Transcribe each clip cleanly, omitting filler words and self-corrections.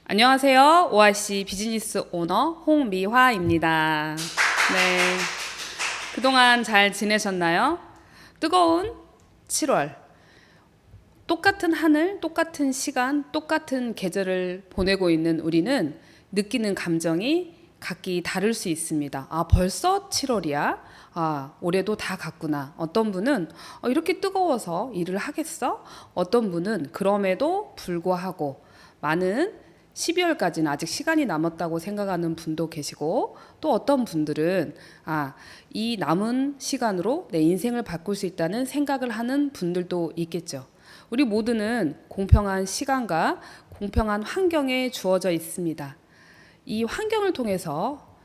안녕하세요. ORC 비즈니스 오너 홍미화입니다. 네. 그동안 잘 지내셨나요? 뜨거운 7월. 똑같은 하늘, 똑같은 시간, 똑같은 계절을 보내고 있는 우리는 느끼는 감정이 각기 다를 수 있습니다. 아, 벌써 7월이야? 아, 올해도 다 갔구나. 어떤 분은 이렇게 뜨거워서 일을 하겠어? 어떤 분은 그럼에도 불구하고 많은 12월까지는 아직 시간이 남았다고 생각하는 분도 계시고, 또 어떤 분들은 이 남은 시간으로 내 인생을 바꿀 수 있다는 생각을 하는 분들도 있겠죠. 우리 모두는 공평한 시간과 공평한 환경에 주어져 있습니다. 이 환경을 통해서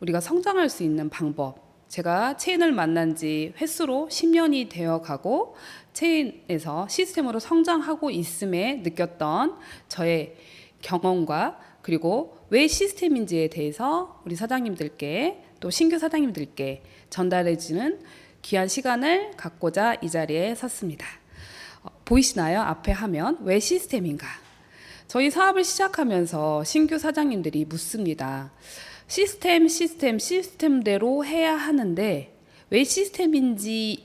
우리가 성장할 수 있는 방법, 제가 체인을 만난 지 횟수로 10년이 되어 가고 체인에서 시스템으로 성장하고 있음에 느꼈던 저의 경험과 그리고 왜 시스템인지에 대해서 우리 사장님들께 또 신규 사장님들께 전달해주는 귀한 시간을 갖고자 이 자리에 섰습니다. 보이시나요? 앞에 화면 왜 시스템인가? 저희 사업을 시작하면서 신규 사장님들이 묻습니다. 시스템대로 해야 하는데 왜 시스템인지를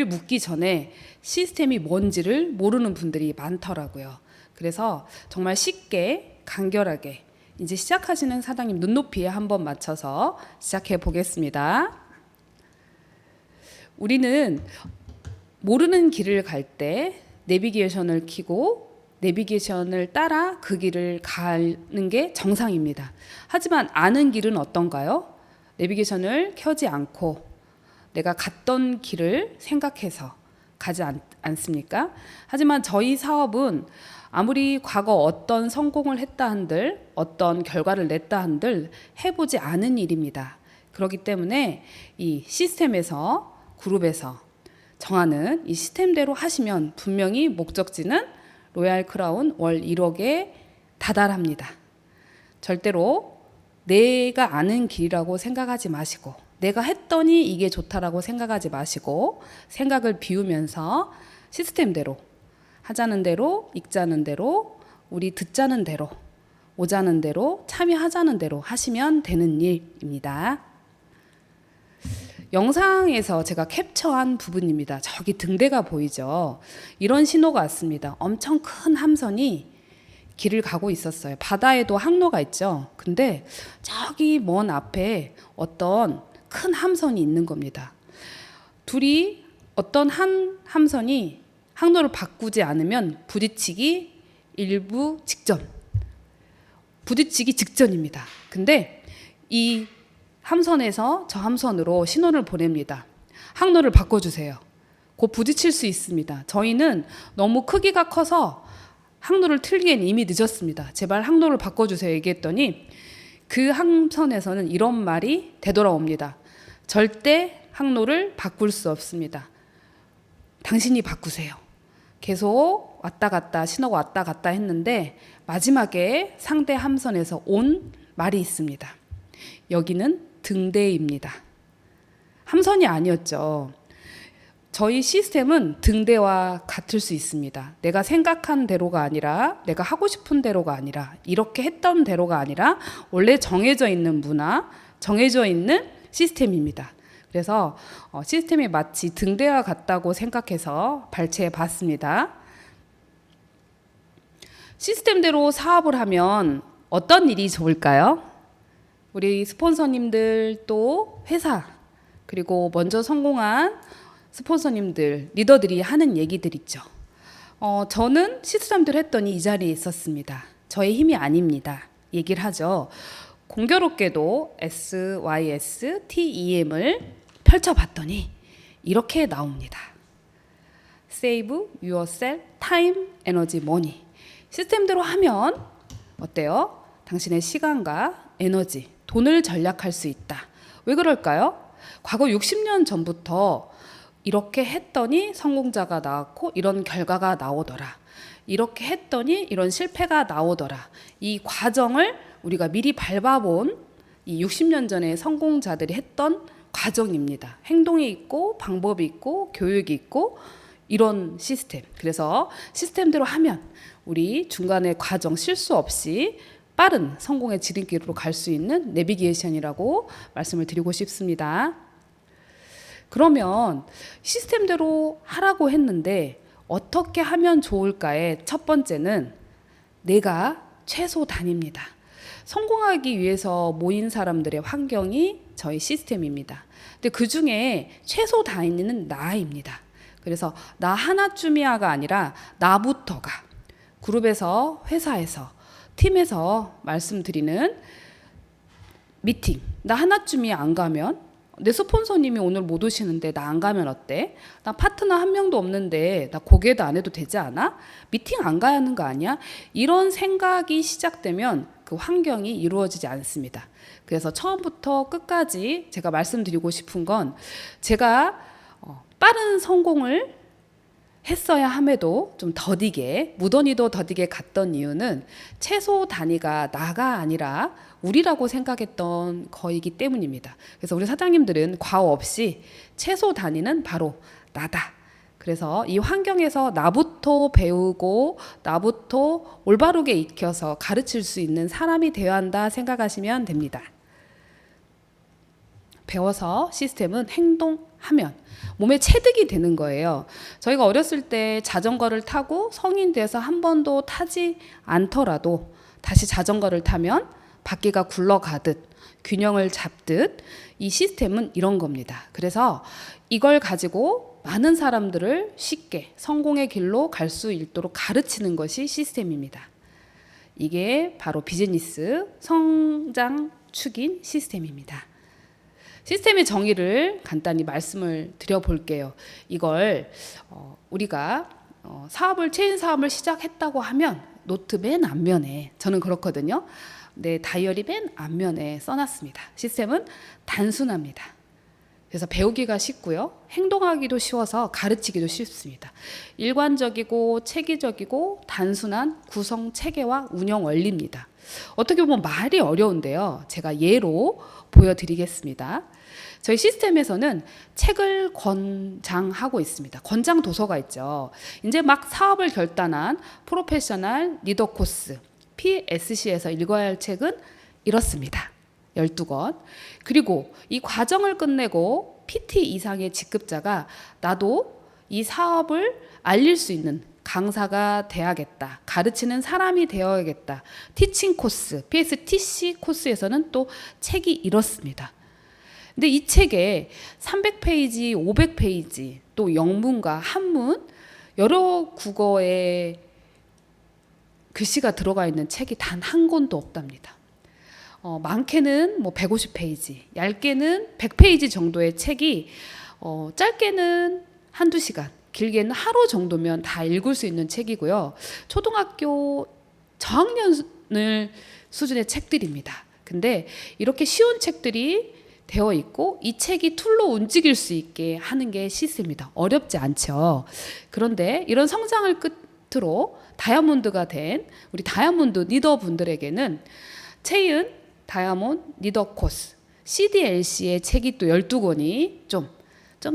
묻기 전에 시스템이 뭔지를 모르는 분들이 많더라고요. 그래서 정말 쉽게 간결하게 이제 시작하시는 사장님 눈높이에 한번 맞춰서 시작해 보겠습니다. 우리는 모르는 길을 갈 때 내비게이션을 켜고 내비게이션을 따라 그 길을 가는 게 정상입니다. 하지만 아는 길은 어떤가요? 내비게이션을 켜지 않고 내가 갔던 길을 생각해서 가지 않습니까? 하지만 저희 사업은 아무리 과거 어떤 성공을 했다 한들 어떤 결과를 냈다 한들 해보지 않은 일입니다. 그렇기 때문에 이 시스템에서 그룹에서 정하는 이 시스템대로 하시면 분명히 목적지는 로얄 크라운 월 1억에 다달합니다. 절대로 내가 아는 길이라고 생각하지 마시고 내가 했더니 이게 좋다라고 생각하지 마시고 생각을 비우면서 시스템대로 하자는 대로 읽자는 대로 우리 듣자는 대로 오자는 대로 참여하자는 대로 하시면 되는 일입니다. 영상에서 제가 캡처한 부분입니다. 저기 등대가 보이죠? 이런 신호가 왔습니다. 엄청 큰 함선이 길을 가고 있었어요. 바다에도 항로가 있죠. 근데 저기 먼 앞에 어떤 큰 함선이 있는 겁니다. 둘이 어떤 한 함선이 항로를 바꾸지 않으면 부딪히기 직전입니다. 근데 이 함선에서 저 함선으로 신호를 보냅니다. 항로를 바꿔주세요. 곧 부딪힐 수 있습니다. 저희는 너무 크기가 커서 항로를 틀기엔 이미 늦었습니다. 제발 항로를 바꿔주세요 얘기했더니 그 함선에서는 이런 말이 되돌아옵니다. 절대 항로를 바꿀 수 없습니다. 당신이 바꾸세요. 계속 왔다 갔다 신호가 왔다 갔다 했는데 마지막에 상대 함선에서 온 말이 있습니다. 여기는 등대입니다. 함선이 아니었죠. 저희 시스템은 등대와 같을 수 있습니다. 내가 생각한 대로가 아니라 내가 하고 싶은 대로가 아니라 이렇게 했던 대로가 아니라 원래 정해져 있는 문화, 정해져 있는 시스템입니다. 그래서 시스템이 마치 등대와 같다고 생각해서 발췌해 봤습니다. 시스템대로 사업을 하면 어떤 일이 좋을까요? 우리 스폰서님들 또 회사 그리고 먼저 성공한 스폰서님들 리더들이 하는 얘기들 있죠. 저는 시스템대로 했더니 이 자리에 있었습니다. 저의 힘이 아닙니다. 얘기를 하죠. 공교롭게도 SYSTEM을 펼쳐봤더니 이렇게 나옵니다. Save yourself time, energy, money. 시스템대로 하면 어때요? 당신의 시간과 에너지, 돈을 절약할 수 있다. 왜 그럴까요? 과거 60년 전부터 이렇게 했더니 성공자가 나왔고 이런 결과가 나오더라. 이렇게 했더니 이런 실패가 나오더라. 이 과정을 우리가 미리 밟아본 이 60년 전에 성공자들이 했던 과정입니다. 행동이 있고 방법이 있고 교육이 있고 이런 시스템. 그래서 시스템대로 하면 우리 중간에 과정 실수 없이 빠른 성공의 지름길로 갈 수 있는 내비게이션이라고 말씀을 드리고 싶습니다. 그러면 시스템대로 하라고 했는데 어떻게 하면 좋을까의 첫 번째는 내가 최소 단위입니다. 성공하기 위해서 모인 사람들의 환경이 저희 시스템입니다. 근데 그 중에 최소 단위는 나입니다. 그래서 나 하나쯤이야가 아니라 나부터가 그룹에서, 회사에서, 팀에서 말씀드리는 미팅. 나 하나쯤이 안 가면, 내 스폰서님이 오늘 못 오시는데 나 안 가면 어때? 나 파트너 한 명도 없는데 나 고개도 안 해도 되지 않아? 미팅 안 가야 하는 거 아니야? 이런 생각이 시작되면 그 환경이 이루어지지 않습니다. 그래서 처음부터 끝까지 제가 말씀드리고 싶은 건 제가 빠른 성공을 했어야 함에도 좀 더디게, 무던히도 더디게 갔던 이유는 최소 단위가 나가 아니라 우리라고 생각했던 거이기 때문입니다. 그래서 우리 사장님들은 과오 없이 최소 단위는 바로 나다. 그래서 이 환경에서 나부터 배우고 나부터 올바르게 익혀서 가르칠 수 있는 사람이 되어야 한다 생각하시면 됩니다. 배워서 시스템은 행동하면 몸에 체득이 되는 거예요. 저희가 어렸을 때 자전거를 타고 성인 돼서 한 번도 타지 않더라도 다시 자전거를 타면 바퀴가 굴러가듯 균형을 잡듯 이 시스템은 이런 겁니다. 그래서 이걸 가지고 많은 사람들을 쉽게 성공의 길로 갈 수 있도록 가르치는 것이 시스템입니다. 이게 바로 비즈니스 성장 축인 시스템입니다. 시스템의 정의를 간단히 말씀을 드려볼게요. 이걸 우리가 체인 사업을 시작했다고 하면 노트 맨 앞면에, 저는 그렇거든요. 내 다이어리 맨 앞면에 써놨습니다. 시스템은 단순합니다. 그래서 배우기가 쉽고요. 행동하기도 쉬워서 가르치기도 쉽습니다. 일관적이고 체계적이고 단순한 구성 체계와 운영 원리입니다. 어떻게 보면 말이 어려운데요. 제가 예로 보여드리겠습니다. 저희 시스템에서는 책을 권장하고 있습니다. 권장 도서가 있죠. 이제 막 사업을 결단한 프로페셔널 리더 코스 PSC에서 읽어야 할 책은 이렇습니다. 12권. 그리고 이 과정을 끝내고 PT 이상의 직급자가 나도 이 사업을 알릴 수 있는 강사가 돼야겠다. 가르치는 사람이 되어야겠다. 티칭 코스, PSTC 코스에서는 또 책이 이렇습니다. 근데 이 책에 300페이지, 500페이지, 또 영문과 한문, 여러 국어의 글씨가 들어가 있는 책이 단 한 권도 없답니다. 많게는 뭐 150페이지, 얇게는 100페이지 정도의 책이 짧게는 한두 시간, 길게는 하루 정도면 다 읽을 수 있는 책이고요. 초등학교 저학년을 수준의 책들입니다. 근데 이렇게 쉬운 책들이 되어 있고 이 책이 툴로 움직일 수 있게 하는 게 시스템입니다. 어렵지 않죠. 그런데 이런 성장을 끝으로 다이아몬드가 된 우리 다이아몬드 리더분들에게는 체인 다이아몬드 리더 코스 CDLC의 책이 또 12권이 좀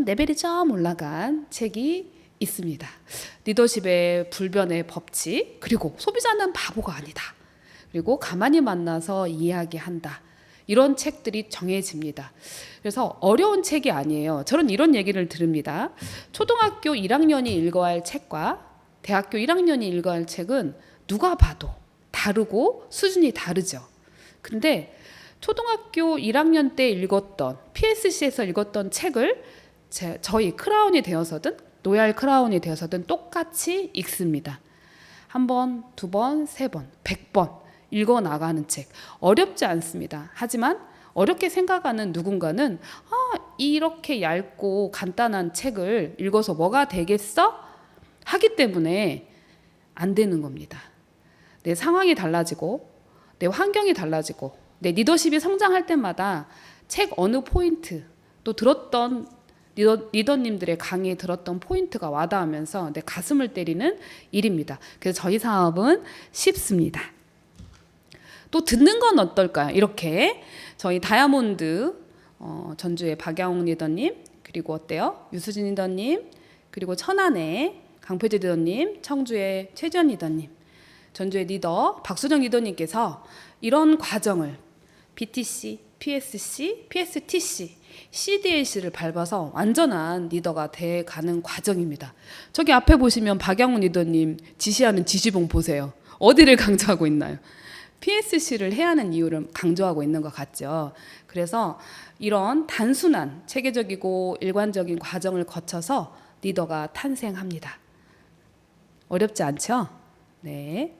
레벨이 좀 올라간 책이 있습니다. 리더십의 불변의 법칙, 그리고 소비자는 바보가 아니다. 그리고 가만히 만나서 이야기한다. 이런 책들이 정해집니다. 그래서 어려운 책이 아니에요. 저는 이런 얘기를 들읍니다. 초등학교 1학년이 읽어야 할 책과 대학교 1학년이 읽어야 할 책은 누가 봐도 다르고 수준이 다르죠. 근데 초등학교 1학년 때 읽었던 PSC에서 읽었던 책을 저희 크라운이 되어서든 로얄 크라운이 되어서든 똑같이 읽습니다. 한 번, 두 번, 세 번, 100번 읽어 나가는 책. 어렵지 않습니다. 하지만 어렵게 생각하는 누군가는 이렇게 얇고 간단한 책을 읽어서 뭐가 되겠어? 하기 때문에 안 되는 겁니다. 내 상황이 달라지고 내 환경이 달라지고 내 리더십이 성장할 때마다 책 어느 포인트, 또 들었던 리더님들의 강의에 들었던 포인트가 와닿으면서 내 가슴을 때리는 일입니다. 그래서 저희 사업은 쉽습니다. 또 듣는 건 어떨까요? 이렇게 저희 다이아몬드 전주의 박양옥 리더님, 그리고 어때요? 유수진 리더님, 그리고 천안의 강표재 리더님, 청주의 최지연 리더님, 전주의 리더 박수정 리더님께서 이런 과정을 BTC, PSC, PSTC, CDLC를 밟아서 완전한 리더가 돼가는 과정입니다. 저기 앞에 보시면 박양훈 리더님 지시하는 지시봉 보세요. 어디를 강조하고 있나요? PSC를 해야 하는 이유를 강조하고 있는 것 같죠. 그래서 이런 단순한 체계적이고 일관적인 과정을 거쳐서 리더가 탄생합니다. 어렵지 않죠? 네.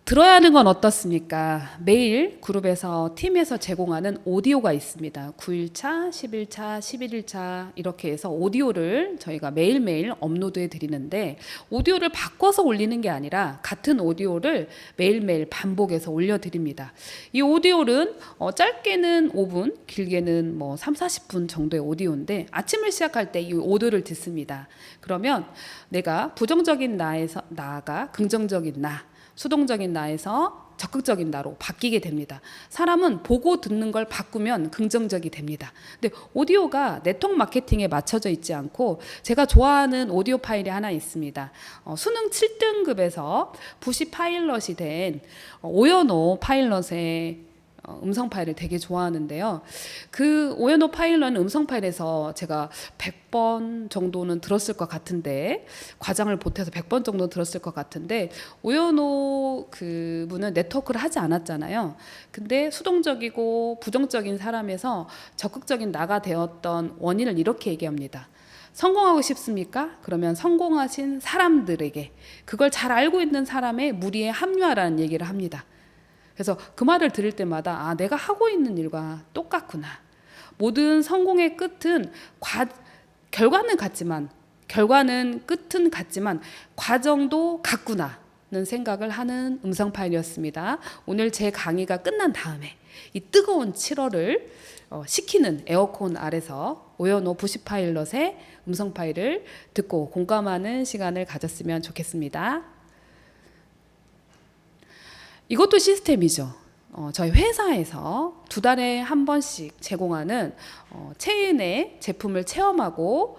들어야 하는 건 어떻습니까? 매일 그룹에서 팀에서 제공하는 오디오가 있습니다. 9일차, 10일차, 11일차 이렇게 해서 오디오를 저희가 매일매일 업로드해 드리는데 오디오를 바꿔서 올리는 게 아니라 같은 오디오를 매일매일 반복해서 올려드립니다. 이 오디오는 짧게는 5분, 길게는 뭐 3, 40분 정도의 오디오인데 아침을 시작할 때 이 오디오를 듣습니다. 그러면 내가 부정적인 나가 긍정적인 나, 수동적인 나에서 적극적인 나로 바뀌게 됩니다. 사람은 보고 듣는 걸 바꾸면 긍정적이 됩니다. 근데 오디오가 네트워크 마케팅에 맞춰져 있지 않고 제가 좋아하는 오디오 파일이 하나 있습니다. 수능 7등급에서 부시 파일럿이 된 오연호 파일럿의 음성 파일을 되게 좋아하는데요. 그 오연호 파일럿은 음성 파일에서 제가 100번 정도는 들었을 것 같은데 과장을 보태서 100번 정도 들었을 것 같은데 오연호 그분은 네트워크를 하지 않았잖아요. 근데 수동적이고 부정적인 사람에서 적극적인 나가 되었던 원인을 이렇게 얘기합니다. 성공하고 싶습니까? 그러면 성공하신 사람들에게 그걸 잘 알고 있는 사람의 무리에 합류하라는 얘기를 합니다. 그래서 그 말을 들을 때마다 내가 하고 있는 일과 똑같구나. 모든 성공의 끝은 결과는 같지만 끝은 같지만 과정도 같구나는 생각을 하는 음성 파일이었습니다. 오늘 제 강의가 끝난 다음에 이 뜨거운 7월을 식히는 에어컨 아래서 오연호 부시 파일럿의 음성 파일을 듣고 공감하는 시간을 가졌으면 좋겠습니다. 이것도 시스템이죠. 저희 회사에서 2달에 한 번씩 제공하는 체인의 제품을 체험하고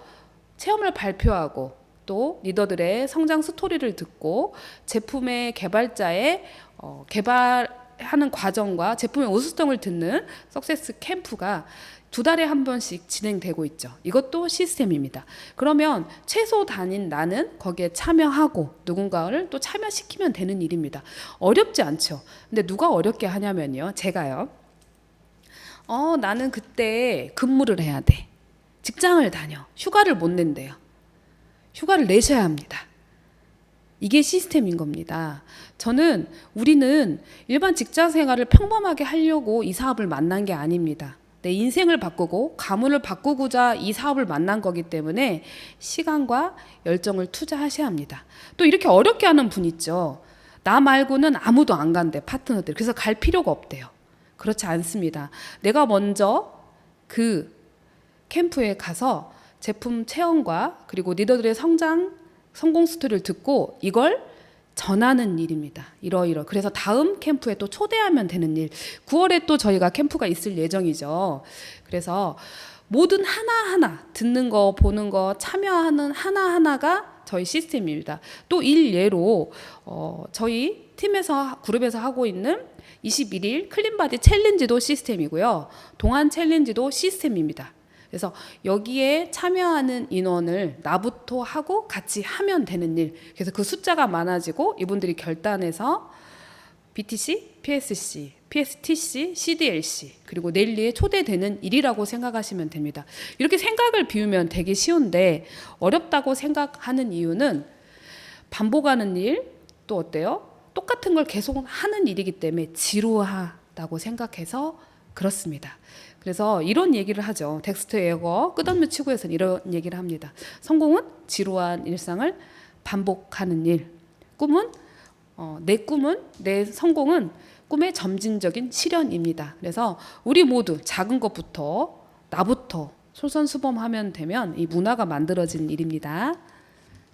체험을 발표하고 또 리더들의 성장 스토리를 듣고 제품의 개발자의 개발하는 과정과 제품의 우수성을 듣는 석세스 캠프가 2달에 한 번씩 진행되고 있죠. 이것도 시스템입니다. 그러면 최소 단인 나는 거기에 참여하고 누군가를 또 참여시키면 되는 일입니다. 어렵지 않죠. 근데 누가 어렵게 하냐면요. 제가요. 나는 그때 근무를 해야 돼. 직장을 다녀. 휴가를 못 낸대요. 휴가를 내셔야 합니다. 이게 시스템인 겁니다. 우리는 일반 직장 생활을 평범하게 하려고 이 사업을 만난 게 아닙니다. 내 인생을 바꾸고 가문을 바꾸고자 이 사업을 만난 거기 때문에 시간과 열정을 투자하셔야 합니다. 또 이렇게 어렵게 하는 분 있죠. 나 말고는 아무도 안 간대, 파트너들. 그래서 갈 필요가 없대요. 그렇지 않습니다. 내가 먼저 그 캠프에 가서 제품 체험과 그리고 리더들의 성공 스토리를 듣고 이걸 전하는 일입니다. 그래서 다음 캠프에 또 초대하면 되는 일. 9월에 또 저희가 캠프가 있을 예정이죠. 그래서 모든 하나하나 듣는 거, 보는 거, 참여하는 하나하나가 저희 시스템입니다. 또 일예로 저희 팀에서 그룹에서 하고 있는 21일 클린바디 챌린지도 시스템이고요. 동안 챌린지도 시스템입니다. 그래서 여기에 참여하는 인원을 나부터 하고 같이 하면 되는 일. 그래서 그 숫자가 많아지고 이분들이 결단해서 BTC, PSC, PSTC, CDLC 그리고 넬리에 초대되는 일이라고 생각하시면 됩니다. 이렇게 생각을 비우면 되게 쉬운데 어렵다고 생각하는 이유는 반복하는 일, 또 어때요? 똑같은 걸 계속 하는 일이기 때문에 지루하다고 생각해서 그렇습니다. 그래서 이런 얘기를 하죠. 덱스터 에거 끝없는 치고에서는 이런 얘기를 합니다. 성공은 지루한 일상을 반복하는 일. 내 성공은 꿈의 점진적인 실현입니다. 그래서 우리 모두 작은 것부터 나부터 솔선수범하면 되면 이 문화가 만들어지는 일입니다.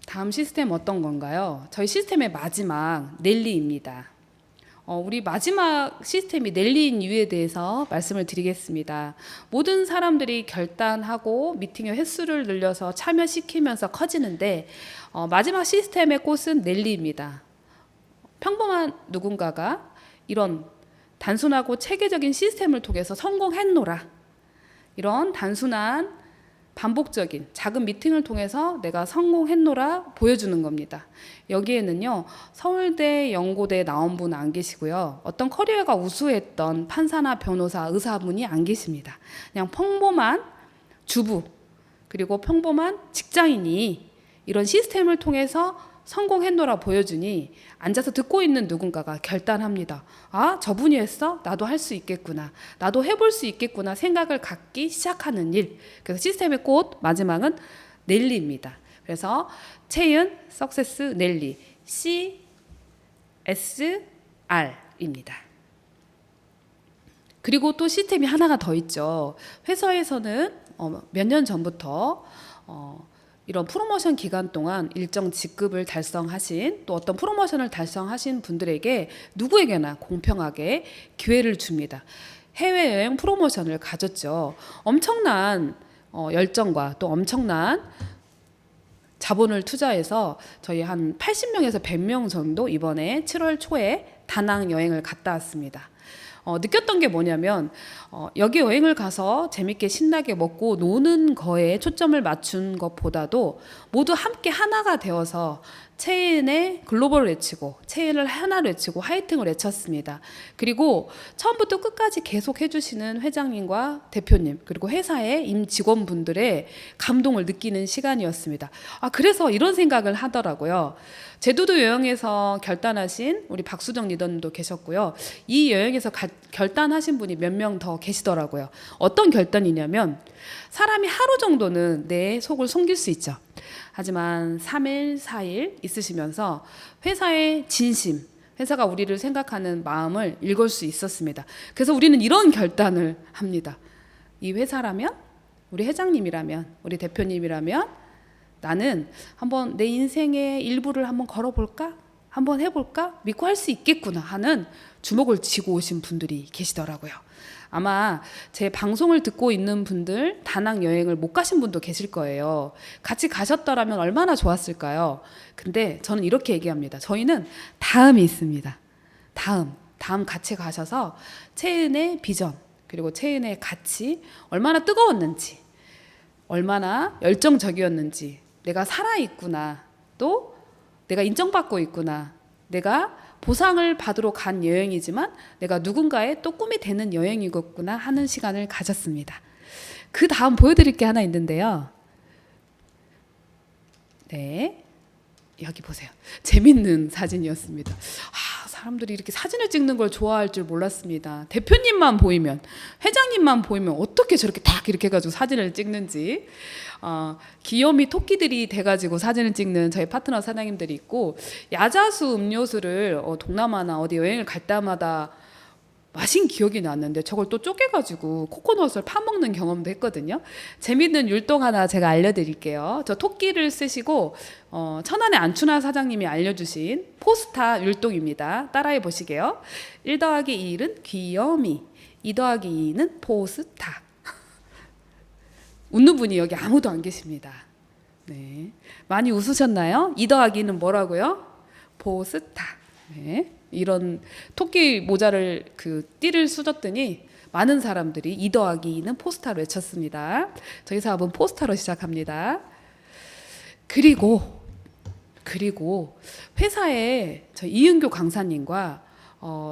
다음 시스템 어떤 건가요? 저희 시스템의 마지막 넬리입니다. 우리 마지막 시스템이 넬리인 이유에 대해서 말씀을 드리겠습니다. 모든 사람들이 결단하고 미팅의 횟수를 늘려서 참여시키면서 커지는데 마지막 시스템의 꽃은 넬리입니다. 평범한 누군가가 이런 단순하고 체계적인 시스템을 통해서 성공했노라. 이런 단순한 반복적인 작은 미팅을 통해서 내가 성공했노라 보여주는 겁니다. 여기에는요, 서울대, 연고대 나온 분 안 계시고요. 어떤 커리어가 우수했던 판사나 변호사, 의사분이 안 계십니다. 그냥 평범한 주부, 그리고 평범한 직장인이 이런 시스템을 통해서 성공했노라 보여주니 앉아서 듣고 있는 누군가가 결단합니다. 아, 저분이 했어? 나도 할 수 있겠구나. 나도 해볼 수 있겠구나 생각을 갖기 시작하는 일. 그래서 시스템의 꽃 마지막은 넬리입니다. 그래서 채윤, 석세스, 넬리, CSR입니다. 그리고 또 시스템이 하나가 더 있죠. 회사에서는 몇 년 전부터 이런 프로모션 기간 동안 일정 직급을 달성하신 또 어떤 프로모션을 달성하신 분들에게 누구에게나 공평하게 기회를 줍니다. 해외여행 프로모션을 가졌죠. 엄청난 열정과 또 엄청난 자본을 투자해서 저희 한 80명에서 100명 정도 이번에 7월 초에 다낭 여행을 갔다 왔습니다. 느꼈던 게 뭐냐면 여기 여행을 가서 재밌게 신나게 먹고 노는 거에 초점을 맞춘 것보다도 모두 함께 하나가 되어서 체인의 글로벌을 외치고 체인을 하나로 외치고 화이팅을 외쳤습니다. 그리고 처음부터 끝까지 계속 해주시는 회장님과 대표님 그리고 회사의 임직원분들의 감동을 느끼는 시간이었습니다. 그래서 이런 생각을 하더라고요. 제주도 여행에서 결단하신 우리 박수정 리더님도 계셨고요. 이 여행에서 결단하신 분이 몇 명 더 계시더라고요. 어떤 결단이냐면 사람이 하루 정도는 내 속을 숨길 수 있죠. 하지만 3일, 4일 있으시면서 회사의 진심, 회사가 우리를 생각하는 마음을 읽을 수 있었습니다. 그래서 우리는 이런 결단을 합니다. 이 회사라면, 우리 회장님이라면, 우리 대표님이라면 나는 한번 내 인생의 일부를 한번 걸어볼까? 한번 해볼까? 믿고 할 수 있겠구나 하는 주먹을 쥐고 오신 분들이 계시더라고요. 아마 제 방송을 듣고 있는 분들 다낭 여행을 못 가신 분도 계실 거예요. 같이 가셨더라면 얼마나 좋았을까요? 근데 저는 이렇게 얘기합니다. 저희는 다음이 있습니다. 다음 같이 가셔서 채은의 비전 그리고 채은의 가치 얼마나 뜨거웠는지 얼마나 열정적이었는지 내가 살아있구나 또 내가 인정받고 있구나 내가 보상을 받으러 간 여행이지만 내가 누군가의 또 꿈이 되는 여행이겠구나 하는 시간을 가졌습니다. 그 다음 보여드릴 게 하나 있는데요. 네, 여기 보세요. 재밌는 사진이었습니다. 사람들이 이렇게 사진을 찍는 걸 좋아할 줄 몰랐습니다. 대표님만 보이면, 회장님만 보이면 어떻게 저렇게 딱 이렇게 해가지고 사진을 찍는지. 귀요미 토끼들이 돼가지고 사진을 찍는 저희 파트너 사장님들이 있고, 야자수 음료수를 동남아나 어디 여행을 갈 때마다 마신 기억이 났는데 저걸 또 쪼개가지고 코코넛을 파먹는 경험도 했거든요. 재밌는 율동 하나 제가 알려드릴게요. 저 토끼를 쓰시고 천안의 안춘하 사장님이 알려주신 포스타 율동입니다. 따라해 보시게요. 1 더하기 1은 귀요미, 2 더하기 2는 포스타. 웃는 분이 여기 아무도 안 계십니다. 네, 많이 웃으셨나요? 2 더하기 2는 뭐라고요? 포스타. 네. 이런 토끼 모자를 띠를 쓰셨더니 많은 사람들이 2 더하기 2는 포스타로 외쳤습니다. 저희 사업은 포스타로 시작합니다. 그리고 회사에 저희 이은교 강사님과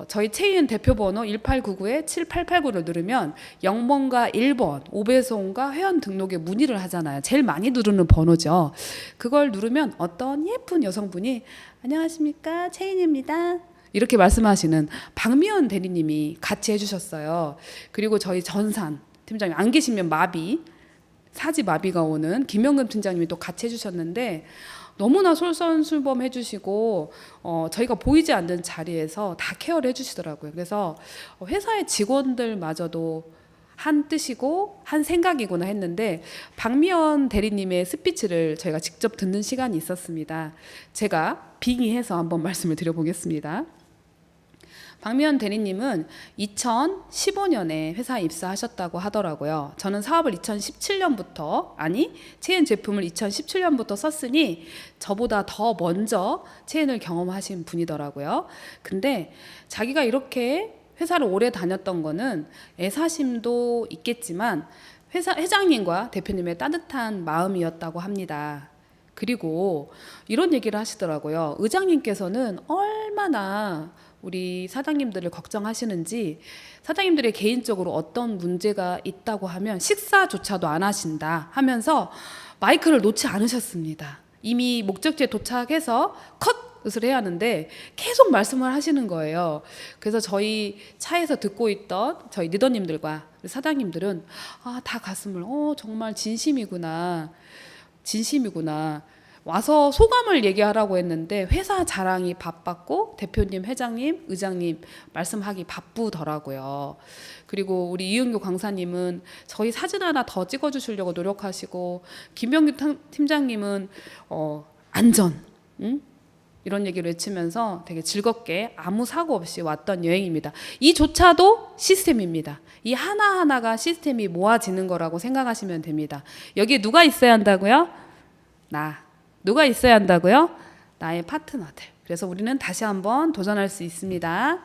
저희 체인 대표번호 1899-7889를 누르면 0번과 1번, 5배송과 회원 등록에 문의를 하잖아요. 제일 많이 누르는 번호죠. 그걸 누르면 어떤 예쁜 여성분이 안녕하십니까 체인입니다. 이렇게 말씀하시는 박미연 대리님이 같이 해주셨어요. 그리고 저희 전산 팀장님 안 계시면 사지 마비가 오는 김영금 팀장님이 또 같이 해주셨는데 너무나 솔선수범 해주시고 저희가 보이지 않는 자리에서 다 케어를 해주시더라고요. 그래서 회사의 직원들마저도 한 뜻이고 한 생각이구나 했는데 박미연 대리님의 스피치를 저희가 직접 듣는 시간이 있었습니다. 제가 빙의해서 한번 말씀을 드려보겠습니다. 박미연 대리님은 2015년에 회사에 입사하셨다고 하더라고요. 저는 사업을 2017년부터, 체인 제품을 2017년부터 썼으니 저보다 더 먼저 체인을 경험하신 분이더라고요. 근데 자기가 이렇게 회사를 오래 다녔던 거는 애사심도 있겠지만 회장님과 대표님의 따뜻한 마음이었다고 합니다. 그리고 이런 얘기를 하시더라고요. 의장님께서는 얼마나 우리 사장님들을 걱정하시는지, 사장님들이 개인적으로 어떤 문제가 있다고 하면 식사조차도 안 하신다 하면서 마이크를 놓지 않으셨습니다. 이미 목적지에 도착해서 컷을 해야 하는데 계속 말씀을 하시는 거예요. 그래서 저희 차에서 듣고 있던 저희 리더님들과 사장님들은 다 가슴을 정말 진심이구나. 와서 소감을 얘기하라고 했는데 회사 자랑이 바빴고 대표님, 회장님, 의장님 말씀하기 바쁘더라고요. 그리고 우리 이은교 강사님은 저희 사진 하나 더 찍어주시려고 노력하시고, 김병규 팀장님은 안전, 이런 얘기를 외치면서 되게 즐겁게 아무 사고 없이 왔던 여행입니다. 이조차도 시스템입니다. 이 하나하나가 시스템이 모아지는 거라고 생각하시면 됩니다. 여기에 누가 있어야 한다고요? 누가 있어야 한다고요? 나의 파트너들. 그래서 우리는 다시 한번 도전할 수 있습니다.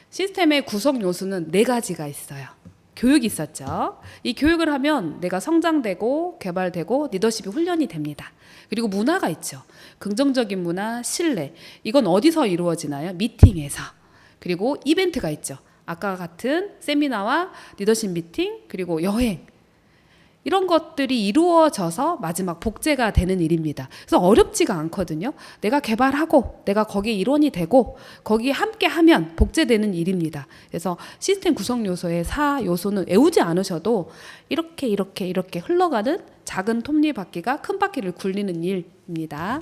시스템의 구성 요소는 4가지가 있어요. 교육이 있었죠. 이 교육을 하면 내가 성장되고 개발되고 리더십이 훈련이 됩니다. 그리고 문화가 있죠. 긍정적인 문화, 신뢰. 이건 어디서 이루어지나요? 미팅에서. 그리고 이벤트가 있죠. 아까 같은 세미나와 리더십 미팅, 그리고 여행. 이런 것들이 이루어져서 마지막 복제가 되는 일입니다. 그래서 어렵지가 않거든요. 내가 개발하고 내가 거기에 일원이 되고 거기에 함께 하면 복제되는 일입니다. 그래서 시스템 구성 요소의 4요소는 외우지 않으셔도 이렇게 흘러가는 작은 톱니바퀴가 큰 바퀴를 굴리는 일입니다.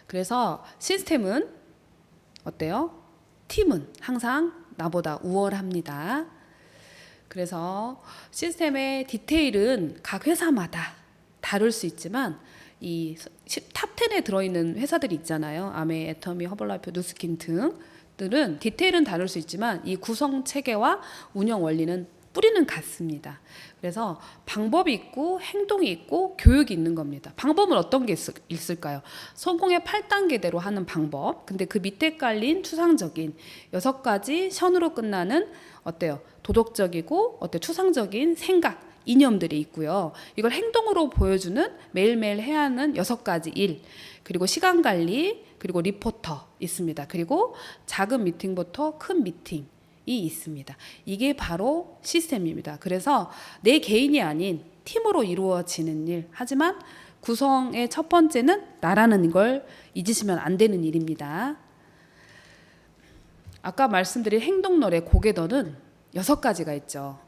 그래서 시스템은 어때요? 팀은 항상 나보다 우월합니다. 그래서 시스템의 디테일은 각 회사마다 다를 수 있지만 이 탑 10에 들어있는 회사들이 있잖아요. 아메, 애터미, 허벌라이프, 누스킨 등들은 디테일은 다를 수 있지만 이 구성 체계와 운영 원리는 뿌리는 같습니다. 그래서 방법이 있고 행동이 있고 교육이 있는 겁니다. 방법은 어떤 게 있을까요? 성공의 8단계대로 하는 방법. 근데 그 밑에 깔린 추상적인 6가지 션으로 끝나는 어때요? 도덕적이고 추상적인 생각, 이념들이 있고요. 이걸 행동으로 보여주는 매일매일 해야 하는 6가지 일, 그리고 시간 관리, 그리고 리포터 있습니다. 그리고 작은 미팅부터 큰 미팅이 있습니다. 이게 바로 시스템입니다. 그래서 내 개인이 아닌 팀으로 이루어지는 일. 하지만 구성의 첫 번째는 나라는 걸 잊으시면 안 되는 일입니다. 아까 말씀드린 행동노래 고개더는 6가지가 있죠.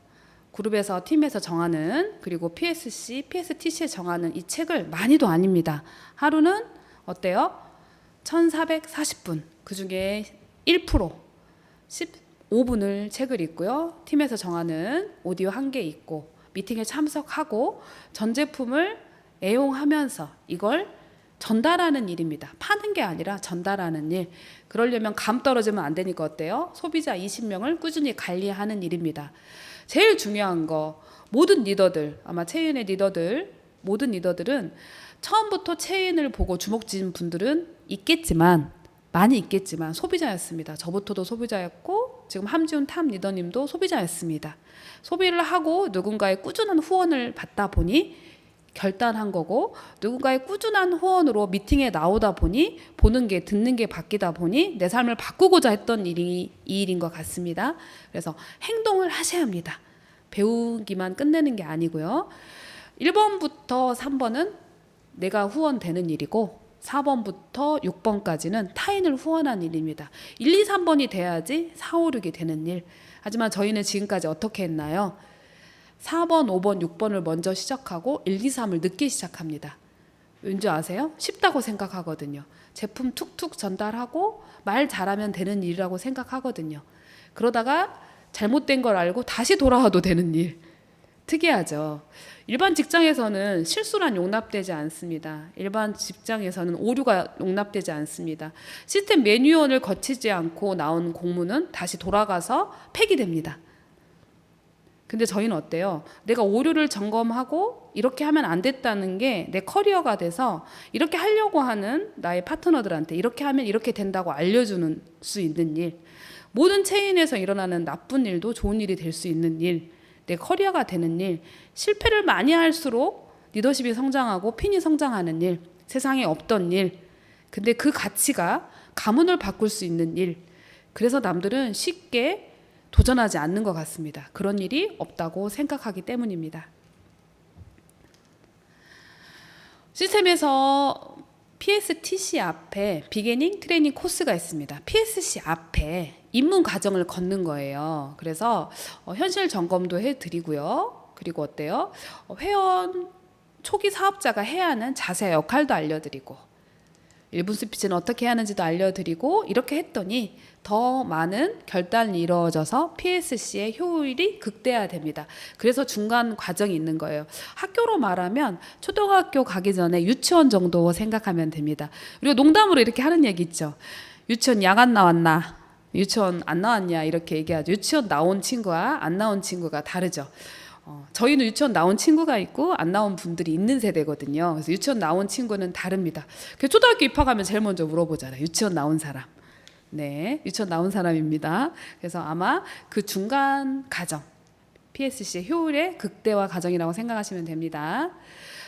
그룹에서 팀에서 정하는, 그리고 PSC, PSTC에 정하는 이 책을 많이도 아닙니다. 하루는 어때요? 1440분, 그중에 1%, 15분을 책을 읽고요. 팀에서 정하는 오디오 1개 있고 미팅에 참석하고 전 제품을 애용하면서 이걸 전달하는 일입니다. 파는 게 아니라 전달하는 일. 그러려면 감 떨어지면 안 되니까 어때요? 소비자 20명을 꾸준히 관리하는 일입니다. 제일 중요한 거, 모든 리더들, 아마 체인의 리더들, 모든 리더들은 처음부터 체인을 보고 주목진 분들은 많이 있겠지만 소비자였습니다. 저부터도 소비자였고 지금 함지훈 탑 리더님도 소비자였습니다. 소비를 하고 누군가의 꾸준한 후원을 받다 보니 결단한 거고, 누군가의 꾸준한 후원으로 미팅에 나오다 보니 보는 게 듣는 게 바뀌다 보니 내 삶을 바꾸고자 했던 이 일인 것 같습니다. 그래서 행동을 하셔야 합니다. 배우기만 끝내는 게 아니고요. 1번부터 3번은 내가 후원되는 일이고 4번부터 6번까지는 타인을 후원한 일입니다. 1, 2, 3번이 돼야지 4, 5, 6이 되는 일. 하지만 저희는 지금까지 어떻게 했나요? 4번, 5번, 6번을 먼저 시작하고 1, 2, 3을 늦게 시작합니다. 왠지 아세요? 쉽다고 생각하거든요. 제품 툭툭 전달하고 말 잘하면 되는 일이라고 생각하거든요. 그러다가 잘못된 걸 알고 다시 돌아와도 되는 일. 특이하죠. 일반 직장에서는 실수란 용납되지 않습니다. 일반 직장에서는 오류가 용납되지 않습니다. 시스템 매뉴얼을 거치지 않고 나온 공문은 다시 돌아가서 폐기됩니다. 근데 저희는 어때요? 내가 오류를 점검하고 이렇게 하면 안 됐다는 게 내 커리어가 돼서 이렇게 하려고 하는 나의 파트너들한테 이렇게 하면 이렇게 된다고 알려주는 수 있는 일, 모든 체인에서 일어나는 나쁜 일도 좋은 일이 될 수 있는 일, 내 커리어가 되는 일, 실패를 많이 할수록 리더십이 성장하고 핀이 성장하는 일, 세상에 없던 일, 근데 그 가치가 가문을 바꿀 수 있는 일, 그래서 남들은 쉽게 도전하지 않는 것 같습니다. 그런 일이 없다고 생각하기 때문입니다. 시스템에서 PSTC 앞에 비기닝 트레이닝 코스가 있습니다. PSC 앞에 입문 과정을 걷는 거예요. 그래서 현실 점검도 해드리고요. 그리고 어때요? 회원 초기 사업자가 해야 하는 자세 역할도 알려드리고 1분 스피치는 어떻게 하는지도 알려드리고 이렇게 했더니 더 많은 결단이 이루어져서 PSC의 효율이 극대화됩니다. 그래서 중간 과정이 있는 거예요. 학교로 말하면 초등학교 가기 전에 유치원 정도 생각하면 됩니다. 우리가 농담으로 이렇게 하는 얘기 있죠. 유치원 야간 나왔나? 유치원 안 나왔냐? 이렇게 얘기하죠. 유치원 나온 친구와 안 나온 친구가 다르죠. 저희는 유치원 나온 친구가 있고 안 나온 분들이 있는 세대거든요. 그래서 유치원 나온 친구는 다릅니다. 그래서 초등학교 입학하면 제일 먼저 물어보잖아요. 유치원 나온 사람. 네, 유치원 나온 사람입니다. 그래서 아마 그 중간 과정, PSC의 효율의 극대화 과정이라고 생각하시면 됩니다.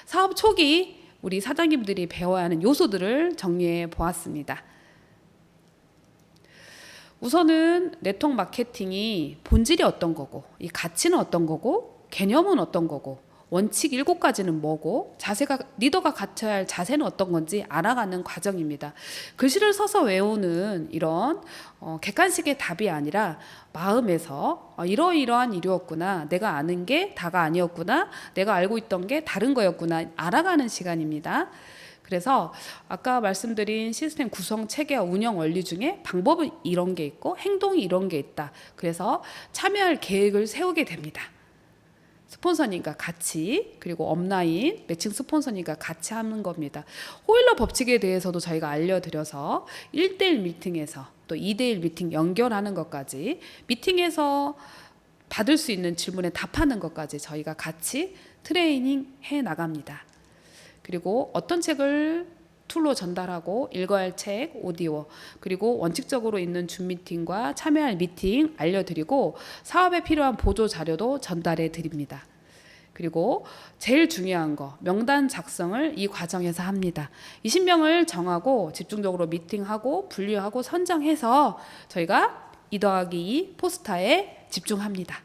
사업 초기 우리 사장님들이 배워야 하는 요소들을 정리해 보았습니다. 우선은 네트워크 마케팅이 본질이 어떤 거고, 이 가치는 어떤 거고, 개념은 어떤 거고, 원칙 7가지는 뭐고, 리더가 갖춰야 할 자세는 어떤 건지 알아가는 과정입니다. 글씨를 써서 외우는 이런 객관식의 답이 아니라 마음에서 이러이러한 일이었구나, 내가 아는 게 다가 아니었구나, 내가 알고 있던 게 다른 거였구나 알아가는 시간입니다. 그래서 아까 말씀드린 시스템 구성 체계와 운영 원리 중에 방법은 이런 게 있고 행동이 이런 게 있다. 그래서 참여할 계획을 세우게 됩니다. 스폰서님과 같이, 그리고 업라인 매칭 스폰서님과 같이 하는 겁니다. 호일러 법칙에 대해서도 저희가 알려드려서 1대1 미팅에서 또 2대1 미팅 연결하는 것까지, 미팅에서 받을 수 있는 질문에 답하는 것까지 저희가 같이 트레이닝 해 나갑니다. 그리고 어떤 책을 툴로 전달하고 읽어야 할 책, 오디오, 그리고 원칙적으로 있는 줌 미팅과 참여할 미팅 알려드리고 사업에 필요한 보조 자료도 전달해 드립니다. 그리고 제일 중요한 거, 명단 작성을 이 과정에서 합니다. 20명을 정하고 집중적으로 미팅하고 분류하고 선정해서 저희가 2+2 포스타에 집중합니다.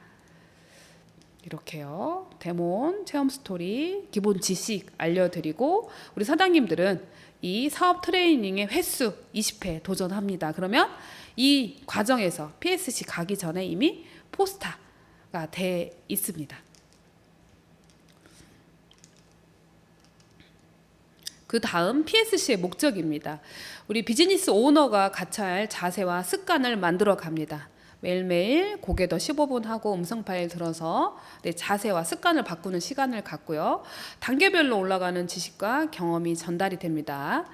이렇게요. 데몬, 체험 스토리, 기본 지식 알려드리고 우리 사장님들은 이 사업 트레이닝의 횟수 20회 도전합니다. 그러면 이 과정에서 PSC 가기 전에 이미 포스타가 돼 있습니다. 그 다음 PSC의 목적입니다. 우리 비즈니스 오너가 갖춰야 할 자세와 습관을 만들어 갑니다. 매일매일 고개도 15분 하고 음성 파일 들어서 내 자세와 습관을 바꾸는 시간을 갖고요. 단계별로 올라가는 지식과 경험이 전달이 됩니다.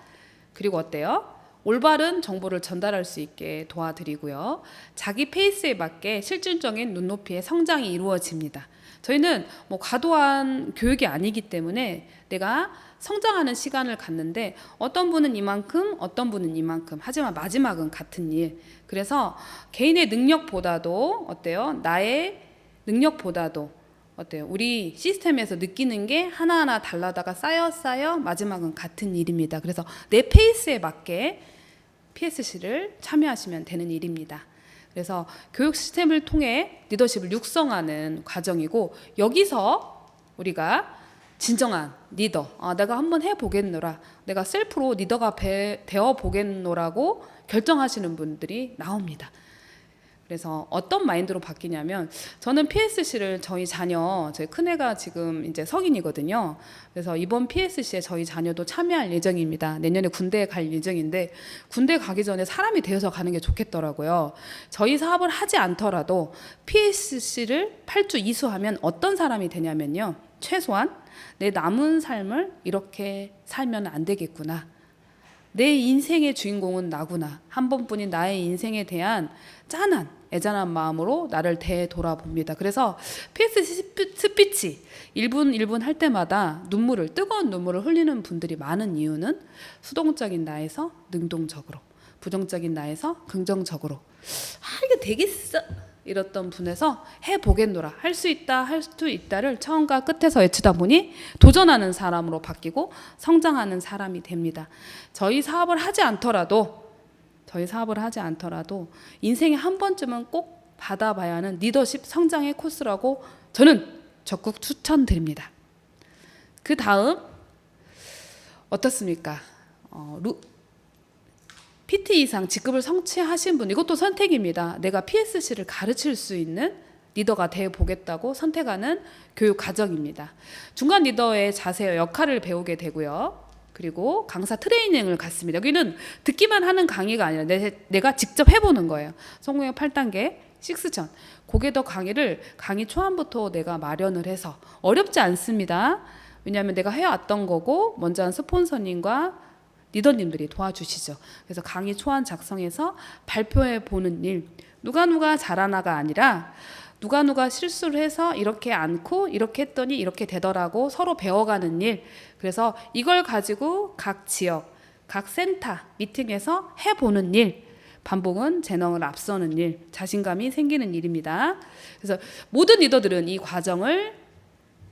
그리고 어때요? 올바른 정보를 전달할 수 있게 도와드리고요. 자기 페이스에 맞게 실질적인 눈높이의 성장이 이루어집니다. 저희는 과도한 교육이 아니기 때문에 내가 성장하는 시간을 갖는데 어떤 분은 이만큼, 어떤 분은 이만큼, 하지만 마지막은 같은 일. 그래서 개인의 능력보다도 어때요? 나의 능력보다도 어때요? 우리 시스템에서 느끼는 게 하나하나 달라다가 쌓여 마지막은 같은 일입니다. 그래서 내 페이스에 맞게 PSC를 참여하시면 되는 일입니다. 그래서 교육 시스템을 통해 리더십을 육성하는 과정이고, 여기서 우리가 진정한 리더, 내가 한번 해보겠노라, 내가 셀프로 리더가 되어 보겠노라고 결정하시는 분들이 나옵니다. 그래서 어떤 마인드로 바뀌냐면 저는 PSC를 저희 큰애가 지금 이제 성인이거든요. 그래서 이번 PSC에 저희 자녀도 참여할 예정입니다. 내년에 군대에 갈 예정인데 군대 가기 전에 사람이 되어서 가는 게 좋겠더라고요. 저희 사업을 하지 않더라도 PSC를 8주 이수하면 어떤 사람이 되냐면요. 최소한 내 남은 삶을 이렇게 살면 안 되겠구나. 내 인생의 주인공은 나구나. 한 번뿐인 나의 인생에 대한 짠한 애잔한 마음으로 나를 되돌아봅니다. 그래서 PS 스피치 1분 1분 할 때마다 뜨거운 눈물을 흘리는 분들이 많은 이유는 수동적인 나에서 능동적으로, 부정적인 나에서 긍정적으로 이게 되겠어 이랬던 분에서 해보겠노라, 할 수 있다, 할 수 있다를 처음과 끝에서 외치다 보니 도전하는 사람으로 바뀌고 성장하는 사람이 됩니다. 저희 사업을 하지 않더라도 인생에 한 번쯤은 꼭 받아봐야 하는 리더십 성장의 코스라고 저는 적극 추천드립니다. 그 다음 어떻습니까? PT 이상 직급을 성취하신 분, 이것도 선택입니다. 내가 PSC를 가르칠 수 있는 리더가 되어 보겠다고 선택하는 교육 과정입니다. 중간 리더의 자세와 역할을 배우게 되고요. 그리고 강사 트레이닝을 갖습니다. 여기는 듣기만 하는 강의가 아니라 내가 직접 해보는 거예요. 성공의 8단계 식스전 고개더 강의 초안부터 내가 마련을 해서 어렵지 않습니다. 왜냐하면 내가 해왔던 거고 먼저 한 스폰서님과 리더님들이 도와주시죠. 그래서 강의 초안 작성해서 발표해 보는 일, 누가 잘하나가 아니라 누가 실수를 해서 이렇게 않고 이렇게 했더니 이렇게 되더라고 서로 배워가는 일. 그래서 이걸 가지고 각 지역, 각 센터 미팅에서 해보는 일, 반복은 재능을 앞서는 일, 자신감이 생기는 일입니다. 그래서 모든 리더들은 이 과정을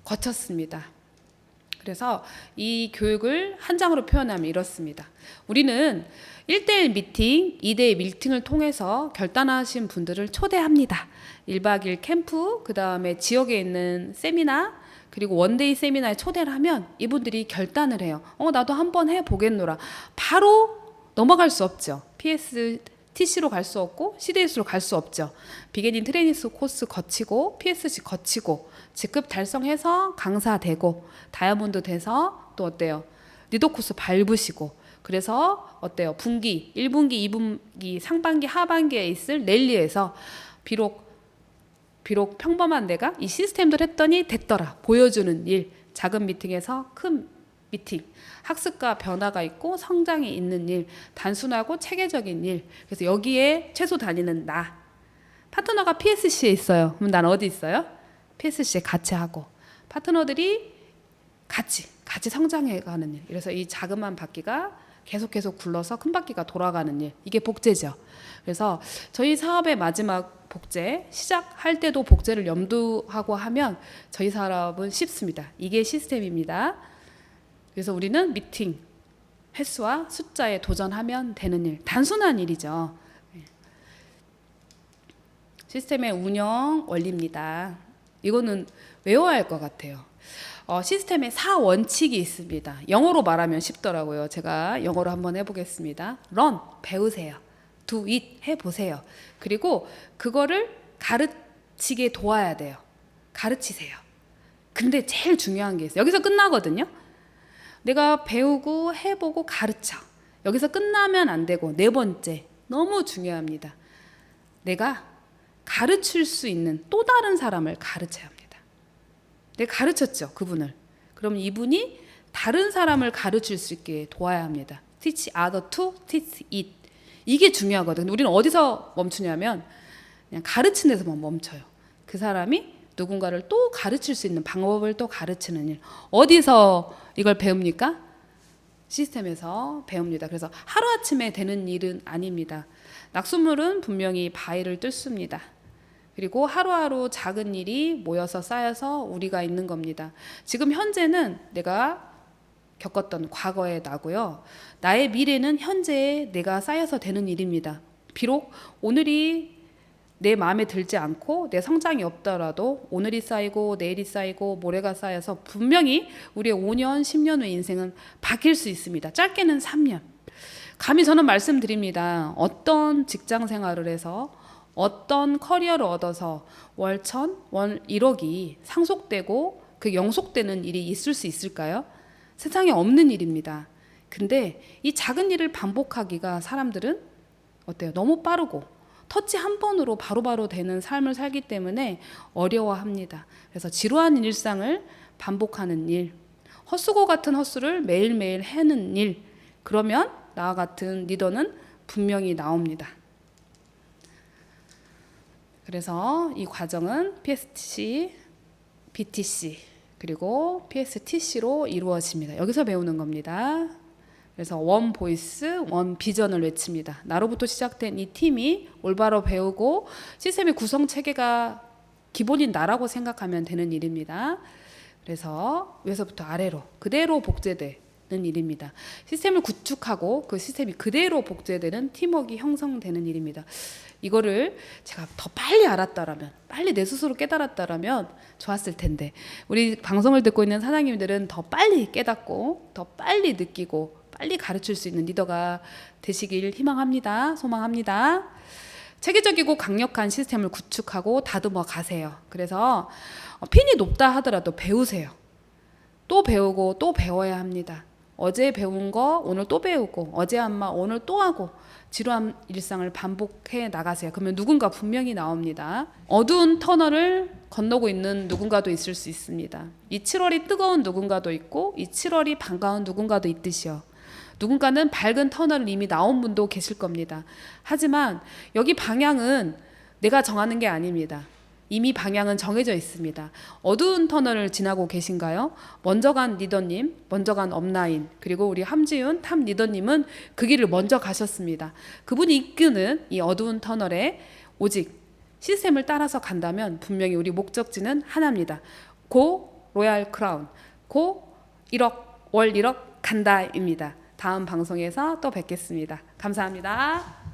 거쳤습니다. 그래서 이 교육을 한 장으로 표현하면 이렇습니다. 우리는 1대1 미팅, 2대2 미팅을 통해서 결단하신 분들을 초대합니다. 1박 2일 캠프, 그 다음에 지역에 있는 세미나, 그리고 원데이 세미나에 초대를 하면 이분들이 결단을 해요. 나도 한번 해보겠노라. 바로 넘어갈 수 없죠. TC로 갈 수 없고 CDS로 갈 수 없죠. 비게닝 트레이닝스 코스 거치고 PSC 거치고 직급 달성해서 강사 되고 다이아몬드 돼서 또 어때요? 리더 코스 밟으시고 그래서 어때요? 분기, 1분기, 2분기, 상반기, 하반기에 있을 랠리에서 비록 평범한 내가 이 시스템들 했더니 됐더라 보여주는 일, 작은 미팅에서 큰 미팅, 학습과 변화가 있고 성장이 있는 일, 단순하고 체계적인 일. 그래서 여기에 최소 다니는 나. 파트너가 PSC에 있어요. 그럼 난 어디 있어요? PSC에 같이 하고 파트너들이 같이 성장해가는 일. 그래서 이 자그마한 바퀴가 계속 굴러서 큰 바퀴가 돌아가는 일. 이게 복제죠. 그래서 저희 사업의 마지막 복제, 시작할 때도 복제를 염두하고 하면 저희 사업은 쉽습니다. 이게 시스템입니다. 그래서 우리는 미팅, 횟수와 숫자에 도전하면 되는 일. 단순한 일이죠. 시스템의 운영 원리입니다. 이거는 외워야 할 것 같아요. 시스템에 4원칙이 있습니다. 영어로 말하면 쉽더라고요. 제가 영어로 한번 해보겠습니다. Run, 배우세요. Do it, 해보세요. 그리고 그거를 가르치게 도와야 돼요. 가르치세요. 근데 제일 중요한 게 있어요. 여기서 끝나거든요. 내가 배우고 해보고 가르쳐. 여기서 끝나면 안 되고 네 번째, 너무 중요합니다. 내가 가르칠 수 있는 또 다른 사람을 가르쳐야 합니다. 내가 가르쳤죠, 그분을. 그럼 이분이 다른 사람을 가르칠 수 있게 도와야 합니다. Teach other to teach it. 이게 중요하거든요. 우리는 어디서 멈추냐면 그냥 가르치는 데서만 멈춰요. 그 사람이 누군가를 또 가르칠 수 있는 방법을 또 가르치는 일. 어디서 이걸 배웁니까? 시스템에서 배웁니다. 그래서 하루아침에 되는 일은 아닙니다. 낙수물은 분명히 바위를 뚫습니다. 그리고 하루하루 작은 일이 모여서 쌓여서 우리가 있는 겁니다. 지금 현재는 내가 겪었던 과거의 나고요. 나의 미래는 현재에 내가 쌓여서 되는 일입니다. 비록 오늘이 내 마음에 들지 않고 내 성장이 없더라도 오늘이 쌓이고 내일이 쌓이고 모레가 쌓여서 분명히 우리의 5년, 10년 후 인생은 바뀔 수 있습니다. 짧게는 3년. 감히 저는 말씀드립니다. 어떤 직장 생활을 해서 어떤 커리어를 얻어서 월 1,000, 월 1억이 상속되고 그 영속되는 일이 있을 수 있을까요? 세상에 없는 일입니다. 근데 이 작은 일을 반복하기가 사람들은 어때요? 너무 빠르고 터치 한 번으로 바로바로 되는 삶을 살기 때문에 어려워합니다. 그래서 지루한 일상을 반복하는 일, 헛수고 같은 헛수를 매일매일 해는 일, 그러면 나와 같은 리더는 분명히 나옵니다. 그래서 이 과정은 PSTC, BTC, 그리고 PSTC로 이루어집니다. 여기서 배우는 겁니다. 그래서 원 보이스, 원 비전을 외칩니다. 나로부터 시작된 이 팀이 올바로 배우고 시스템의 구성 체계가 기본인 나라고 생각하면 되는 일입니다. 그래서 위에서부터 아래로 그대로 복제되는 일입니다. 시스템을 구축하고 그 시스템이 그대로 복제되는 팀워크가 형성되는 일입니다. 이거를 제가 더 빨리 알았다라면, 빨리 내 스스로 깨달았다라면 좋았을 텐데, 우리 방송을 듣고 있는 사장님들은 더 빨리 깨닫고 더 빨리 느끼고 빨리 가르칠 수 있는 리더가 되시길 희망합니다. 소망합니다. 체계적이고 강력한 시스템을 구축하고 다듬어 가세요. 그래서 핀이 높다 하더라도 배우세요. 또 배우고 또 배워야 합니다. 어제 배운 거 오늘 또 배우고, 어제 한 말 오늘 또 하고, 지루한 일상을 반복해 나가세요. 그러면 누군가 분명히 나옵니다. 어두운 터널을 건너고 있는 누군가도 있을 수 있습니다. 이 7월이 뜨거운 누군가도 있고 이 7월이 반가운 누군가도 있듯이요. 누군가는 밝은 터널을 이미 나온 분도 계실 겁니다. 하지만 여기 방향은 내가 정하는 게 아닙니다. 이미 방향은 정해져 있습니다. 어두운 터널을 지나고 계신가요? 먼저 간 리더님, 먼저 간 업라인, 그리고 우리 함지윤 탑 리더님은 그 길을 먼저 가셨습니다. 그분이 이끄는 이 어두운 터널에 오직 시스템을 따라서 간다면 분명히 우리 목적지는 하나입니다. 고 로얄 크라운, 고 1억, 월 1억 간다입니다. 다음 방송에서 또 뵙겠습니다. 감사합니다.